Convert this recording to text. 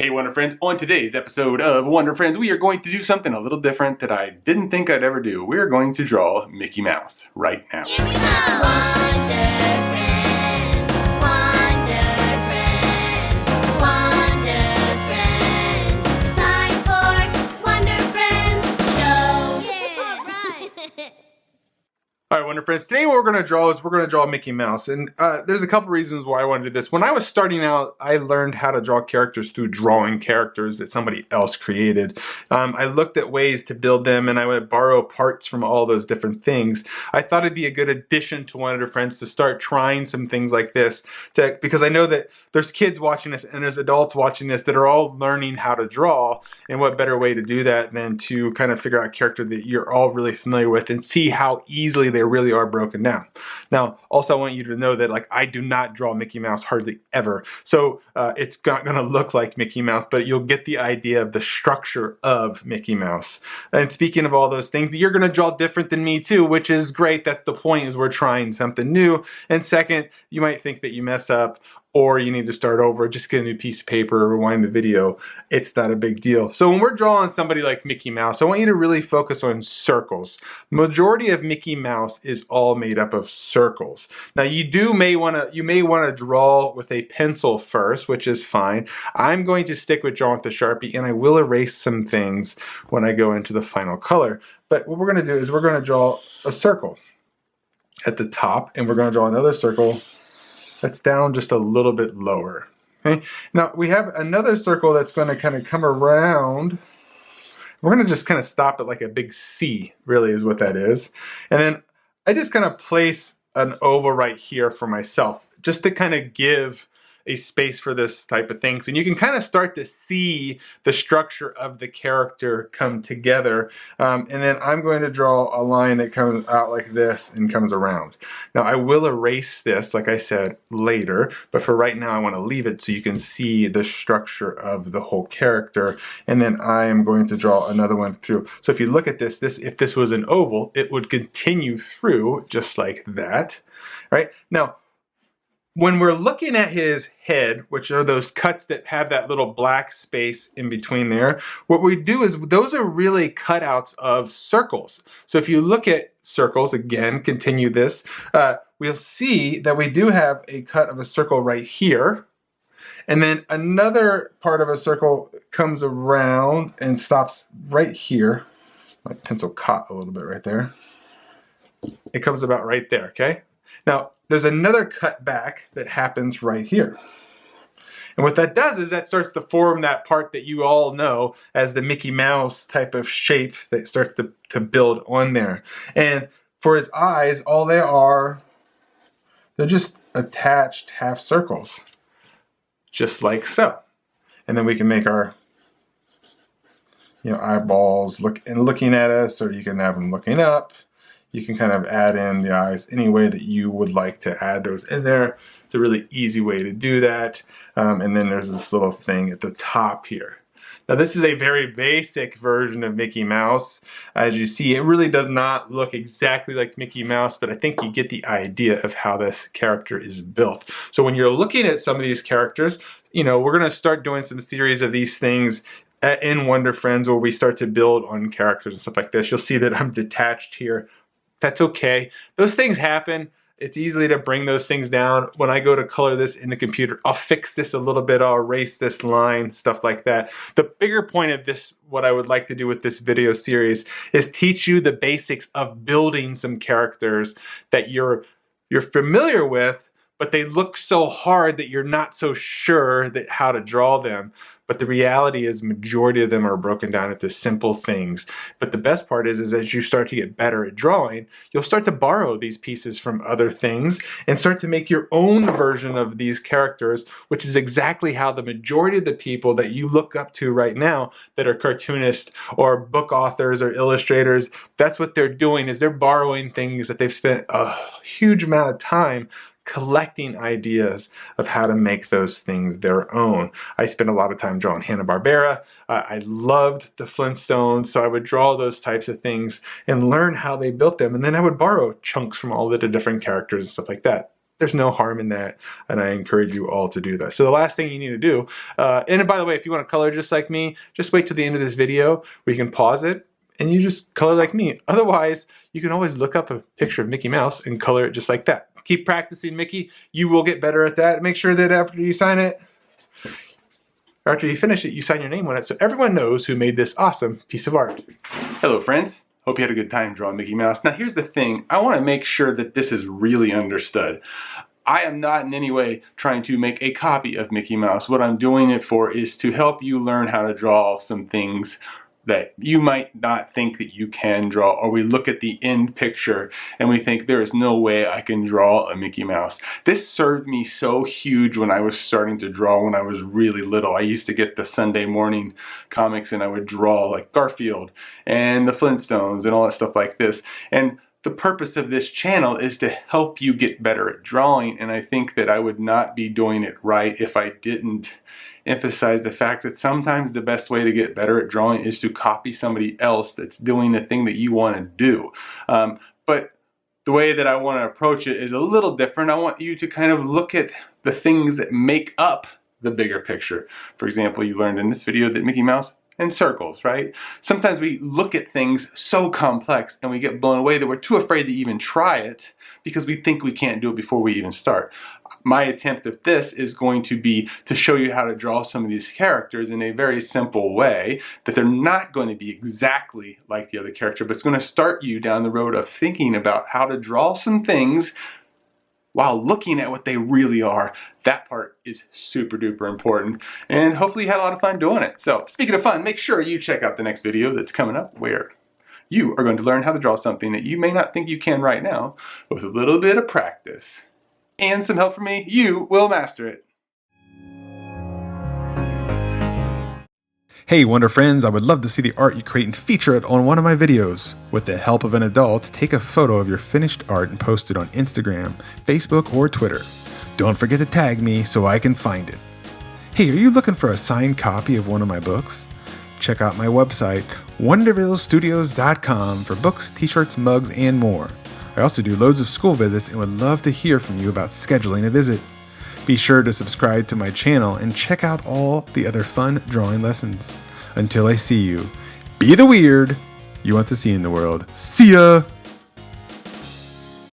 Hey Wonder Friends, on today's episode of Wonder Friends, we are going to do something a little different that I didn't think I'd ever do. We are going to draw Mickey Mouse right now. Here we go! Wonder Friends, Wonder Friends, Wonder Friends. Time for Wonder Friends Show! Yeah, right! Alright Wonder Friends, today what we're going to draw is we're going to draw Mickey Mouse. And there's a couple reasons why I want to do this. When I was starting out, I learned how to draw characters through drawing characters that somebody else created. I looked at ways to build them and I would borrow parts from all those different things. I thought it'd be a good addition to Wonder Friends to start trying some things like this because I know that there's kids watching this and there's adults watching this that are all learning how to draw, and what better way to do that than to kind of figure out a character that you're all really familiar with and see how easily they really are broken down. Now, also I want you to know that I do not draw Mickey Mouse hardly ever. So it's not going to look like Mickey Mouse, but you'll get the idea of the structure of Mickey Mouse. And speaking of all those things, you're going to draw different than me too, which is great. That's the point, is we're trying something new. And second, you might think that you mess up or you need to start over, just get a new piece of paper, rewind the video. It's not a big deal. So when we're drawing somebody like Mickey Mouse, I want you to really focus on circles. Majority of Mickey Mouse is all made up of circles. Now you may want to draw with a pencil first, which is fine. I'm going to stick with drawing with the Sharpie, and I will erase some things when I go into the final color. But what we're going to do is we're going to draw a circle at the top, and we're going to draw another circle that's down just a little bit lower. Okay? Now we have another circle that's going to kind of come around. We're going to just kind of stop at like a big C, really is what that is. And then I just kind of place an oval right here for myself, just to kind of give a space for this type of things. And you can kind of start to see the structure of the character come together. And then I'm going to draw a line that comes out like this and comes around. Now I will erase this, like I said, later, but for right now I want to leave it so you can see the structure of the whole character. And then I am going to draw another one through. So if you look at this, if this was an oval, it would continue through just like that, right? Now, when we're looking at his head, which are those cuts that have that little black space in between there, what we do is those are really cutouts of circles. So if you look at circles, again, continue this, we'll see that we do have a cut of a circle right here. And then another part of a circle comes around and stops right here. My pencil caught a little bit right there. It comes about right there, okay? Now, there's another cut back that happens right here. And what that does is that starts to form that part that you all know as the Mickey Mouse type of shape that starts to build on there. And for his eyes, all they are, they're just attached half circles, just like so. And then we can make our eyeballs looking at us, or you can have them looking up. You can kind of add in the eyes any way that you would like to add those in there. It's a really easy way to do that. And then there's this little thing at the top here. Now this is a very basic version of Mickey Mouse. As you see, it really does not look exactly like Mickey Mouse, but I think you get the idea of how this character is built. So when you're looking at some of these characters, we're gonna start doing some series of these things in Wonder Friends where we start to build on characters and stuff like this. You'll see that I'm detached here. That's okay. Those things happen. It's easy to bring those things down. When I go to color this in the computer, I'll fix this a little bit. I'll erase this line, stuff like that. The bigger point of this, what I would like to do with this video series, is teach you the basics of building some characters that you're familiar with, but they look so hard that you're not so sure that how to draw them. But the reality is majority of them are broken down into simple things. But the best part is as you start to get better at drawing, you'll start to borrow these pieces from other things and start to make your own version of these characters, which is exactly how the majority of the people that you look up to right now that are cartoonists or book authors or illustrators, that's what they're doing, is they're borrowing things that they've spent a huge amount of time collecting ideas of how to make those things their own. I spent a lot of time drawing Hanna-Barbera. I loved the Flintstones, so I would draw those types of things and learn how they built them, and then I would borrow chunks from all of the different characters and stuff like that. there's no harm in that, and I encourage you all to do that. So the last thing you need to do, and by the way, if you want to color just like me, just wait till the end of this video where you can pause it and you just color like me. Otherwise, you can always look up a picture of Mickey Mouse and color it just like that. Keep practicing, Mickey. You will get better at that. Make sure that after you sign it, or after you finish it, you sign your name on it so everyone knows who made this awesome piece of art. Hello friends, hope you had a good time drawing Mickey Mouse. Now here's the thing, I want to make sure that this is really understood. I am not in any way trying to make a copy of Mickey Mouse. What I'm doing it for is to help you learn how to draw some things that you might not think that you can draw, or we look at the end picture and we think there is no way I can draw a Mickey Mouse. This served me so huge when I was starting to draw when I was really little. I used to get the Sunday morning comics and I would draw like Garfield and the Flintstones and all that stuff like this. And the purpose of this channel is to help you get better at drawing, and I think that I would not be doing it right if I didn't emphasize the fact that sometimes the best way to get better at drawing is to copy somebody else that's doing the thing that you want to do. But the way that I want to approach it is a little different. I want you to kind of look at the things that make up the bigger picture. For example, you learned in this video that Mickey Mouse and circles, right? Sometimes we look at things so complex and we get blown away that we're too afraid to even try it because we think we can't do it before we even start. My attempt at this is going to be to show you how to draw some of these characters in a very simple way, that they're not going to be exactly like the other character, but it's going to start you down the road of thinking about how to draw some things while looking at what they really are. That part is super duper important, and hopefully you had a lot of fun doing it. So speaking of fun, make sure you check out the next video that's coming up where you are going to learn how to draw something that you may not think you can right now, but with a little bit of practice and some help from me, you will master it. Hey Wonder Friends, I would love to see the art you create and feature it on one of my videos. With the help of an adult, take a photo of your finished art and post it on Instagram, Facebook, or Twitter. Don't forget to tag me so I can find it. Hey, are you looking for a signed copy of one of my books? Check out my website, wondervillestudios.com, for books, t-shirts, mugs, and more. I also do loads of school visits and would love to hear from you about scheduling a visit. Be sure to subscribe to my channel and check out all the other fun drawing lessons. Until I see you, be the weird you want to see in the world. See ya!